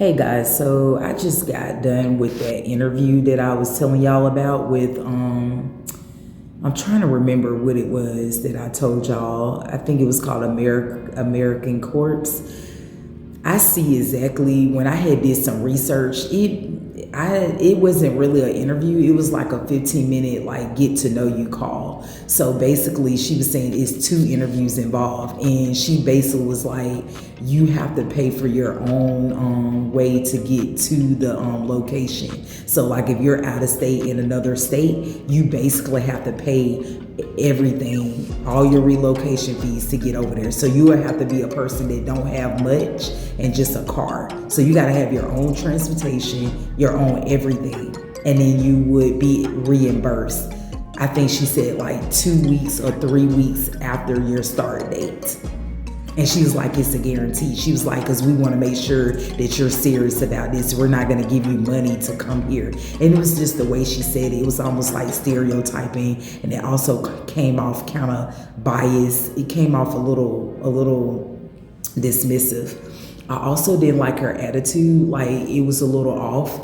Hey guys, so I just got done with that interview that I was telling y'all about with I'm trying to remember what it was that I told y'all. I think it was called American Corpse. I see exactly when I had did some research. It wasn't really an interview. It was like a 15-minute like get to know you call. So basically, she was saying it's 2 interviews involved, and she basically was like, you have to pay for your own way to get to the location. So like if you're out of state in another state, you basically have to pay everything, all your relocation fees to get over there. So you would have to be a person that don't have much and just a car. So you got to have your own transportation, your own everything, and then you would be reimbursed. I think she said like 2 weeks or 3 weeks after your start date. And she was like, it's a guarantee. She was like, because we want to make sure that you're serious about this. We're not going to give you money to come here. And it was just the way she said it. It was almost like stereotyping. And it also came off kind of biased. It came off a little dismissive. I also didn't like her attitude. Like it was a little off.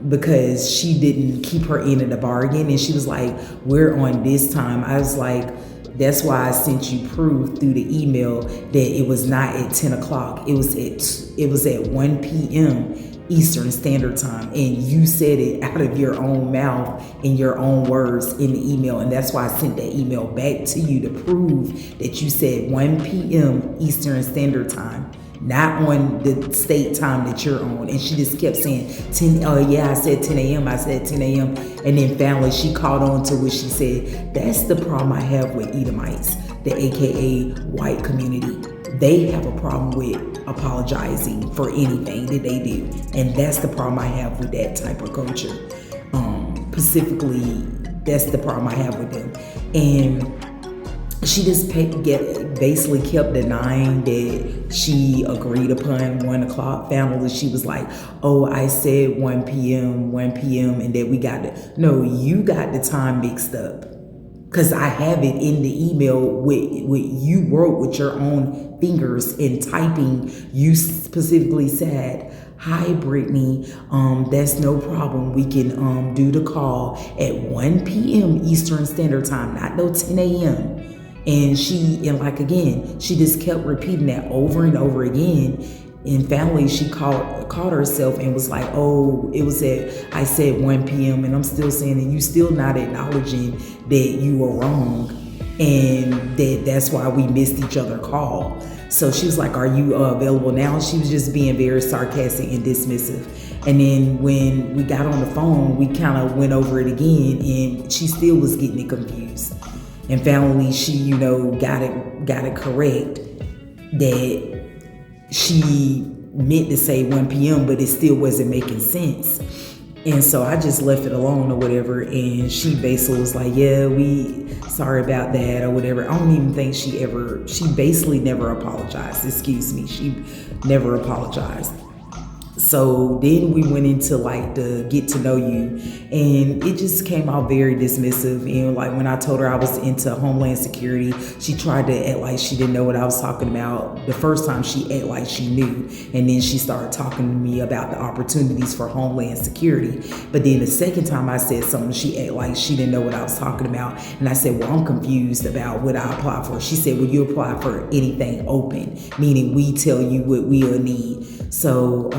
Because she didn't keep her end of the bargain. And she was like, we're on this time. I was like, that's why I sent you proof through the email that it was not at 10 o'clock. It was at 1 p.m. Eastern Standard Time. And you said it out of your own mouth in your own words in the email. And that's why I sent that email back to you to prove that you said 1 p.m. Eastern Standard Time, not on the state time that you're on. And she just kept saying 10, oh yeah, I said 10 a.m., I said 10 a.m. And then finally she caught on to what she said. That's the problem I have with Edomites, the AKA white community. They have a problem with apologizing for anything that they do. And that's the problem I have with that type of culture. Specifically, that's the problem I have with them. And she just basically kept denying that she agreed upon 1 o'clock. Finally, she was like, oh, I said 1 p.m., and that we got it. No, you got the time mixed up. Because I have it in the email with you wrote with your own fingers and typing. You specifically said, hi, Brittany, that's no problem. We can do the call at 1 p.m. Eastern Standard Time, not no 10 a.m. And she just kept repeating that over and over again. And finally, she caught herself and was like, oh, I said 1 p.m. And I'm still saying, and you still not acknowledging that you were wrong. And that's why we missed each other's call. So she was like, are you available now? She was just being very sarcastic and dismissive. And then when we got on the phone, we kind of went over it again, and she still was getting it confused. And finally, she, got it correct that she meant to say 1 p.m., but it still wasn't making sense. And so I just left it alone or whatever. And she basically was like, yeah, sorry about that or whatever. I don't even think she basically never apologized. Excuse me. She never apologized. So then we went into like the get to know you, and it just came out very dismissive. And like when I told her I was into Homeland Security, she tried to act like she didn't know what I was talking about. The first time she acted like she knew, and then she started talking to me about the opportunities for Homeland Security. But then the second time I said something, she acted like she didn't know what I was talking about. And I said, well, I'm confused about what I applied for. She said, well, you apply for anything open, meaning we tell you what we'll need. So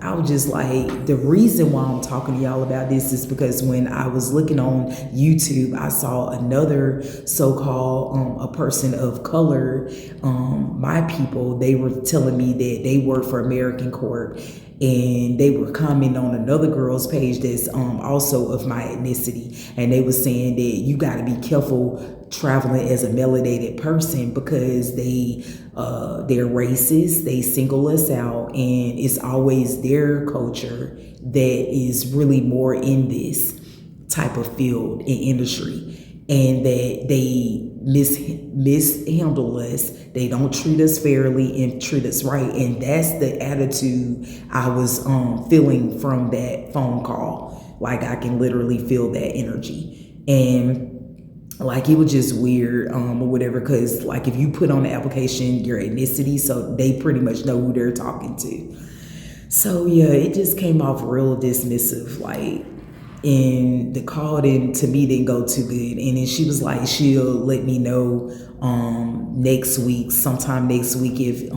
I was just like, the reason why I'm talking to y'all about this is because when I was looking on YouTube, I saw another so-called a person of color, my people, they were telling me that they work for Americorps, and they were commenting on another girl's page that's also of my ethnicity, and they were saying that you got to be careful traveling as a melanated person because they're racist, they single us out, and it's always their culture that is really more in this type of field and industry, and that they mishandle us. They don't treat us fairly and treat us right. And that's the attitude I was feeling from that phone call. Like I can literally feel that energy. And like it was just weird or whatever, because like if you put on the application your ethnicity, so they pretty much know who they're talking to. So yeah, it just came off real dismissive, like, and the call didn't to me didn't go too good. And then she was like, she'll let me know next week, sometime next week, if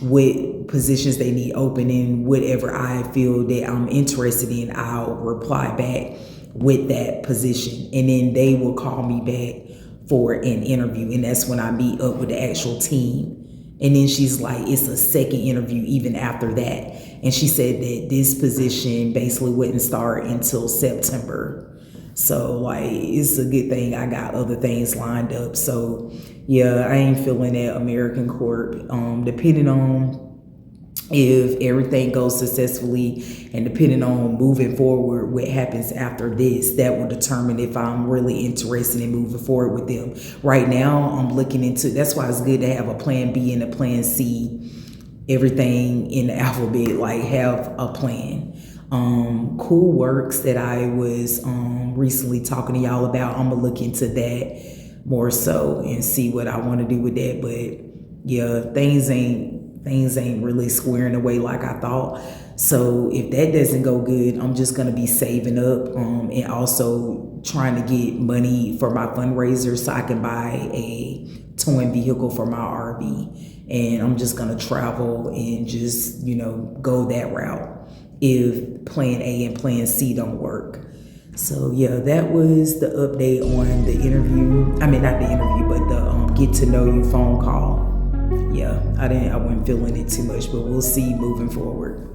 what positions they need open, and whatever I feel that I'm interested in, I'll reply back with that position. And then they will call me back for an interview. And that's when I meet up with the actual team. And then she's like, it's a second interview even after that. And she said that this position basically wouldn't start until September. So like, it's a good thing I got other things lined up. So yeah, I ain't feeling that Americorps. Depending on if everything goes successfully, and depending on moving forward, what happens after this, that will determine if I'm really interested in moving forward with them. Right now, I'm looking into, that's why it's good to have a plan B and a plan C, everything in the alphabet, like have a plan. Cool Works that I was recently talking to y'all about, I'm gonna look into that more so and see what I want to do with that. But yeah, things ain't really squaring away like I thought. So if that doesn't go good, I'm just gonna be saving up and also trying to get money for my fundraiser so I can buy a towing vehicle for my RV. And I'm just gonna travel and just, go that route if plan A and plan C don't work. So yeah, that was the update on the interview. I mean, not the interview, but the get to know you phone call. Yeah, I wasn't feeling it too much, but we'll see moving forward.